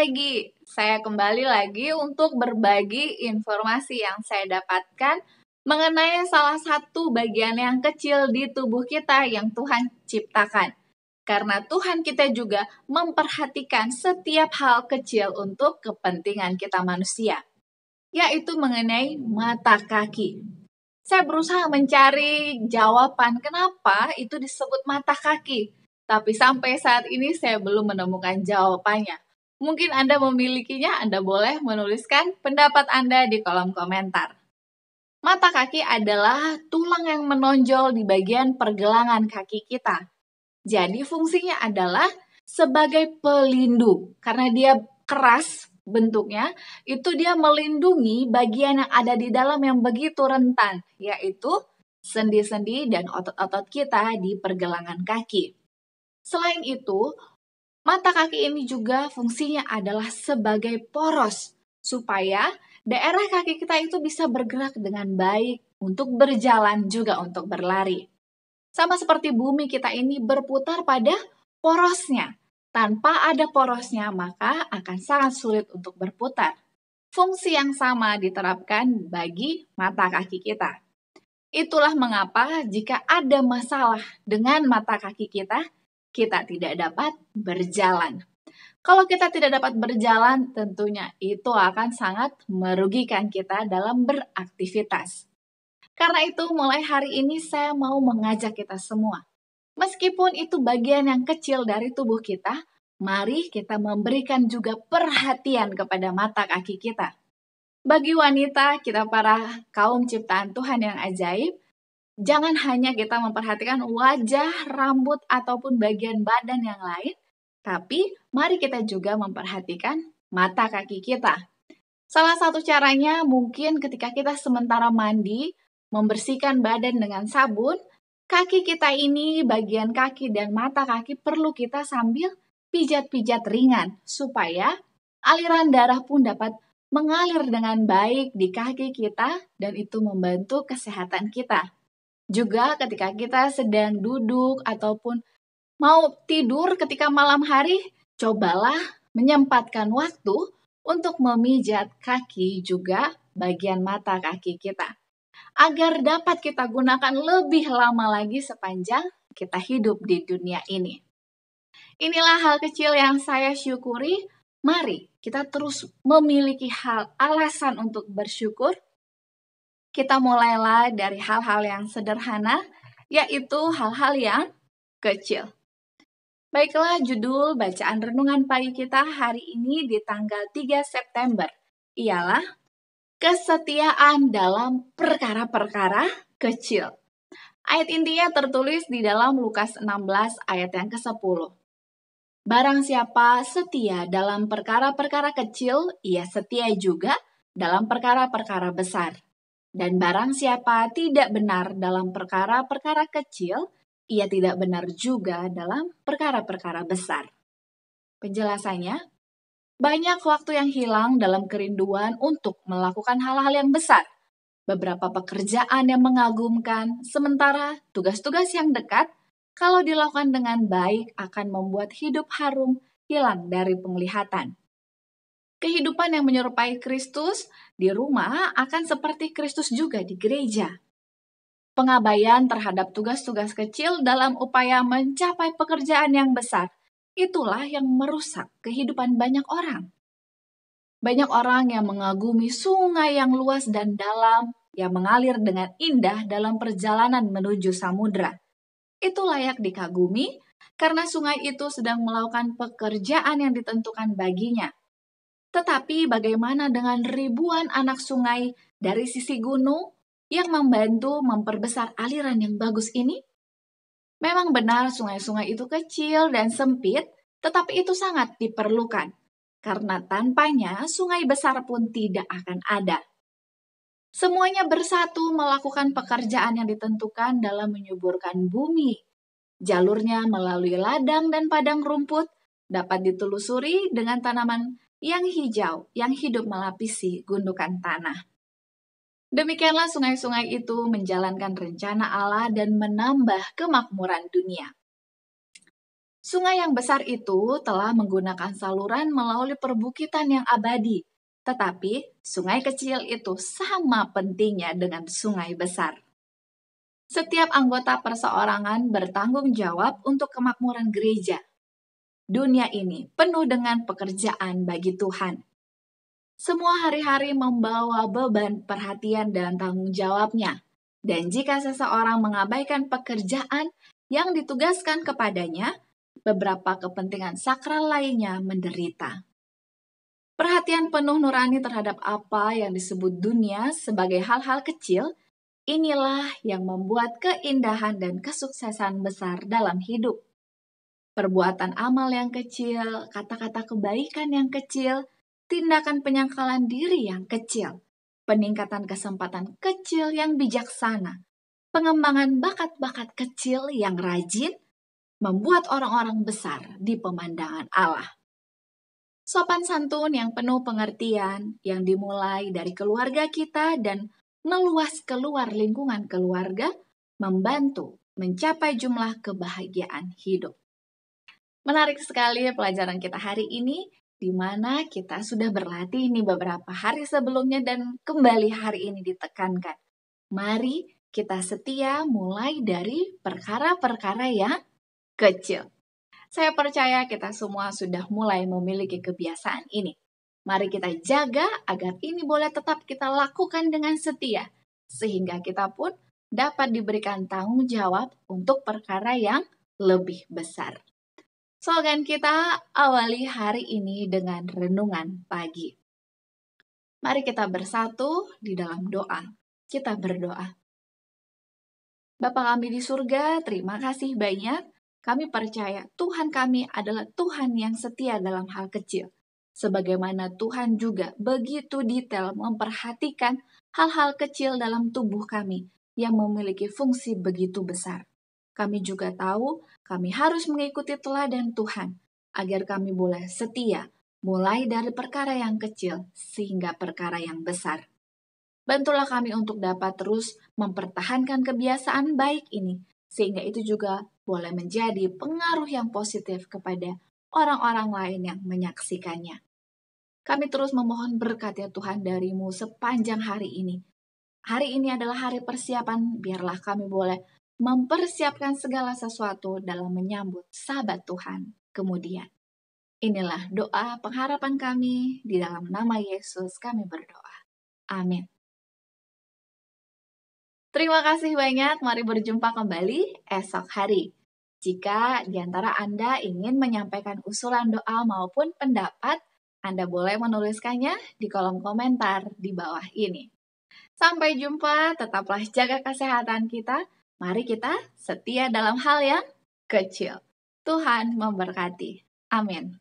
pagi. Saya kembali lagi untuk berbagi informasi yang saya dapatkan mengenai salah satu bagian yang kecil di tubuh kita yang Tuhan ciptakan. Karena Tuhan kita juga memperhatikan setiap hal kecil untuk kepentingan kita manusia, yaitu mengenai mata kaki. Saya berusaha mencari jawaban kenapa itu disebut mata kaki. Tapi sampai saat ini saya belum menemukan jawabannya. Mungkin Anda memilikinya, Anda boleh menuliskan pendapat Anda di kolom komentar. Mata kaki adalah tulang yang menonjol di bagian pergelangan kaki kita. Jadi fungsinya adalah sebagai pelindung. Karena dia keras bentuknya, itu dia melindungi bagian yang ada di dalam yang begitu rentan, yaitu sendi-sendi dan otot-otot kita di pergelangan kaki. Selain itu, mata kaki ini juga fungsinya adalah sebagai poros, supaya daerah kaki kita itu bisa bergerak dengan baik untuk berjalan juga untuk berlari. Sama seperti bumi kita ini berputar pada porosnya. Tanpa ada porosnya, maka akan sangat sulit untuk berputar. Fungsi yang sama diterapkan bagi mata kaki kita. Itulah mengapa jika ada masalah dengan mata kaki kita tidak dapat berjalan. Kalau kita tidak dapat berjalan, tentunya itu akan sangat merugikan kita dalam beraktivitas. Karena itu, mulai hari ini saya mau mengajak kita semua. Meskipun itu bagian yang kecil dari tubuh kita, mari kita memberikan juga perhatian kepada mata kaki kita. Bagi wanita, kita para kaum ciptaan Tuhan yang ajaib, jangan hanya kita memperhatikan wajah, rambut, ataupun bagian badan yang lain, tapi mari kita juga memperhatikan mata kaki kita. Salah satu caranya mungkin ketika kita sementara mandi, membersihkan badan dengan sabun, kaki kita ini, bagian kaki dan mata kaki perlu kita sambil pijat-pijat ringan, supaya aliran darah pun dapat mengalir dengan baik di kaki kita dan itu membantu kesehatan kita. Juga ketika kita sedang duduk ataupun mau tidur ketika malam hari, cobalah menyempatkan waktu untuk memijat kaki juga bagian mata kaki kita. Agar dapat kita gunakan lebih lama lagi sepanjang kita hidup di dunia ini. Inilah hal kecil yang saya syukuri. Mari kita terus memiliki alasan untuk bersyukur. Kita mulailah dari hal-hal yang sederhana, yaitu hal-hal yang kecil. Baiklah, judul bacaan renungan pagi kita hari ini di tanggal 3 September ialah kesetiaan dalam perkara-perkara kecil. Ayat intinya tertulis di dalam Lukas 16 ayat yang ke-10. Barang siapa setia dalam perkara-perkara kecil, ia setia juga dalam perkara-perkara besar. Dan barang siapa tidak benar dalam perkara-perkara kecil, ia tidak benar juga dalam perkara-perkara besar. Penjelasannya, banyak waktu yang hilang dalam kerinduan untuk melakukan hal-hal yang besar. Beberapa pekerjaan yang mengagumkan, sementara tugas-tugas yang dekat, kalau dilakukan dengan baik akan membuat hidup harum hilang dari penglihatan. Kehidupan yang menyerupai Kristus di rumah akan seperti Kristus juga di gereja. Pengabaian terhadap tugas-tugas kecil dalam upaya mencapai pekerjaan yang besar, itulah yang merusak kehidupan banyak orang. Banyak orang yang mengagumi sungai yang luas dan dalam, yang mengalir dengan indah dalam perjalanan menuju samudra. Itu layak dikagumi karena sungai itu sedang melakukan pekerjaan yang ditentukan baginya. Tetapi bagaimana dengan ribuan anak sungai dari sisi gunung yang membantu memperbesar aliran yang bagus ini? Memang benar sungai-sungai itu kecil dan sempit, tetapi itu sangat diperlukan. Karena tanpanya sungai besar pun tidak akan ada. Semuanya bersatu melakukan pekerjaan yang ditentukan dalam menyuburkan bumi. Jalurnya melalui ladang dan padang rumput dapat ditelusuri dengan tanaman yang hijau, yang hidup melapisi gundukan tanah. Demikianlah sungai-sungai itu menjalankan rencana Allah dan menambah kemakmuran dunia. Sungai yang besar itu telah menggunakan saluran melalui perbukitan yang abadi, tetapi sungai kecil itu sama pentingnya dengan sungai besar. Setiap anggota perseorangan bertanggung jawab untuk kemakmuran gereja. Dunia ini penuh dengan pekerjaan bagi Tuhan. Semua hari-hari membawa beban perhatian dan tanggung jawabnya. Dan jika seseorang mengabaikan pekerjaan yang ditugaskan kepadanya, beberapa kepentingan sakral lainnya menderita. Perhatian penuh nurani terhadap apa yang disebut dunia sebagai hal-hal kecil, inilah yang membuat keindahan dan kesuksesan besar dalam hidup. Perbuatan amal yang kecil, kata-kata kebaikan yang kecil, tindakan penyangkalan diri yang kecil, peningkatan kesempatan kecil yang bijaksana, pengembangan bakat-bakat kecil yang rajin, membuat orang-orang besar di pemandangan Allah. Sopan santun yang penuh pengertian, yang dimulai dari keluarga kita dan meluas keluar lingkungan keluarga, membantu mencapai jumlah kebahagiaan hidup. Menarik sekali pelajaran kita hari ini, di mana kita sudah berlatih nih beberapa hari sebelumnya dan kembali hari ini ditekankan. Mari kita setia mulai dari perkara-perkara yang kecil. Saya percaya kita semua sudah mulai memiliki kebiasaan ini. Mari kita jaga agar ini boleh tetap kita lakukan dengan setia, sehingga kita pun dapat diberikan tanggung jawab untuk perkara yang lebih besar. Slogan kita awali hari ini dengan renungan pagi. Mari kita bersatu di dalam doa. Kita berdoa. Bapa kami di surga, terima kasih banyak. Kami percaya Tuhan kami adalah Tuhan yang setia dalam hal kecil. Sebagaimana Tuhan juga begitu detail memperhatikan hal-hal kecil dalam tubuh kami yang memiliki fungsi begitu besar. Kami juga tahu kami harus mengikuti teladan Tuhan agar kami boleh setia mulai dari perkara yang kecil sehingga perkara yang besar. Bantulah kami untuk dapat terus mempertahankan kebiasaan baik ini sehingga itu juga boleh menjadi pengaruh yang positif kepada orang-orang lain yang menyaksikannya. Kami terus memohon berkat ya Tuhan darimu sepanjang hari ini. Hari ini adalah hari persiapan, biarlah kami boleh mempersiapkan segala sesuatu dalam menyambut Sabat Tuhan kemudian. Inilah doa pengharapan kami, di dalam nama Yesus kami berdoa. Amin. Terima kasih banyak, mari berjumpa kembali esok hari. Jika di antara Anda ingin menyampaikan usulan doa maupun pendapat, Anda boleh menuliskannya di kolom komentar di bawah ini. Sampai jumpa, tetaplah jaga kesehatan kita. Mari kita setia dalam hal yang kecil. Tuhan memberkati. Amin.